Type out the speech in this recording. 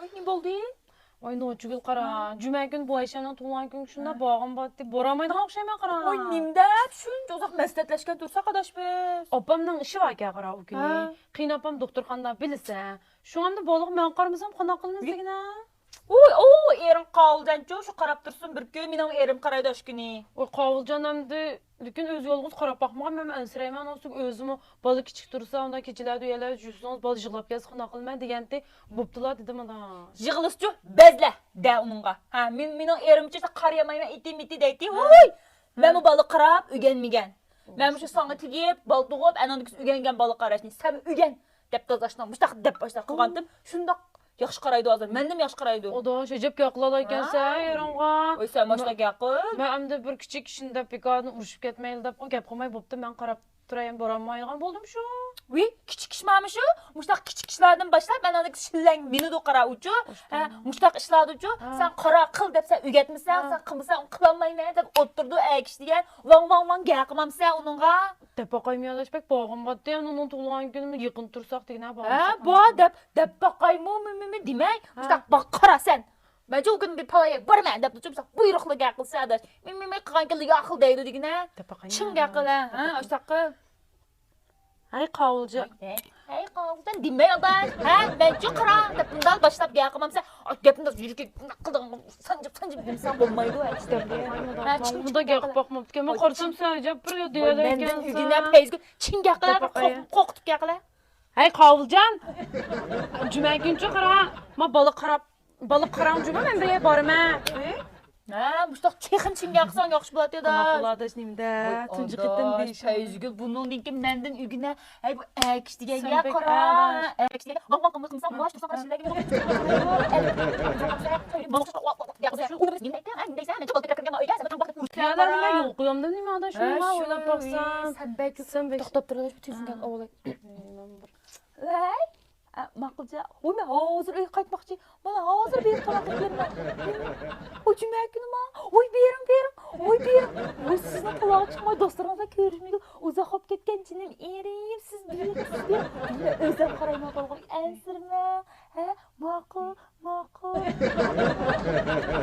Oy, ne oldu? Oy noçugul qara. Cuma gün bu Ayşe'nin tuğlan gün şunda bağım battı. Boramaydı okşayma qara. Oy, nimde? Şunca uzaq məsləhətləşkən dursaq adaş biz. Opamның işi var ki qara o Ha. günü. Qiyin opam doktorxanda bilsə. Şu anda balık mən qarmasam qana qılmaz digina. Oy, erim qaldanço, şu qarab dursun bir gün, mening erim qaraydı aş günü. Oy qavulcanamdı. Lekin öz yolğuz qarab baxmağam mən ənsirəyman olsun özümü balık kiçik dursa onda keçilər duyələr жүзсөз balık jığlap gəz qana qılma degəndə bopdular dedim ana. Yığılısçı bezlə də onunğa. Ha, mening erimçi qarayamayman iti deydi. Oy! Mən bu balık qarab ögənmigən. Mən şu sana tigib, balık doğub, anandakı ögəngən balık qaraşını. Sən ögən dep dazaşlanmış, dep başda qılğandım. Şunda yaxşı qaraydı azır. Məndən yaxşı qaraydı. O da şəcəb yaqlala ikənsə yaranğa. Oy, sən başda yaqıl. Mən əmdə bir kiçik işində piqadını uruşub getməyil də o gəp qılmay bopdu mən qarab durayım boranmayğan boldum şu. Oy, kiçik işmamışı. Muştaq kiçik işlərdən başlap mən anandakı şilləng meni də qara ucu. Ha, muştaq işlərdə ucu. Sən qara qıl dep sən ögətmisən, sən qılmısan, qılanmayman dep oturdu əkiş deyən. Van gəqmamsan onunğa. Tepe qaymiyalaş pek bağım battı yani onun tuğlan günümü yıkın tursaq digine bağım. Ha, bu dep bakayım demək. Muştaq bax qara sən. Bence o gün bir palaya var mən dep tutub buyruqlu gəqilsə adaş. Mən qanqılı yaxıl deydi digine. Tepe qaymiyalaş. Çın gəqil ha, aştaqı. Ay qavulcu. Hey qaldan demək adaş. Ha, bence qara dep bundan başlap gəqmamsa, gəpində yürük qıldığın sancıb bilsən olmaydı o işte. Ha, bu da gəqib baxmam. Mən qorxsam söyləyəcəm bir deyələr Məndən ügünə peyzgül çin gəqilə qoqtuq gəqilə. Ay qavulcan. Cümə güncü qara. Ma balık qaram cümə mən bəyə barım ha. Ha, muştaq çexin çin gəqsən yaxşı болады da. Qonaqlarda işnimdə. Tuncu qıtdım deyişim. Peyzgül bunun deyim ki məndən ügünə hey bu əkiş digən Sən ya bək qara. adaş. Əkiş digən. Vallahi qımsan baş tutsan qarşıda gibi. Yalar mən yol qoyamdım nə ada şuna ola baxsan. Sən bək toxtab durur bu tüzündən oğlay. Vay. Maqılca, oy mən hazır öy qaytmaqçı. Bana hazır bir tarafı vermə. Oy cümə günü ma. Oy verim. Oy sizin kulağa çıxmay dostlarınızla görüşməyik. Uzaq hop ketken cinim erim siz bilirsiniz. Özüm qarayma qalğan ənsirmə. Hə, maqıl.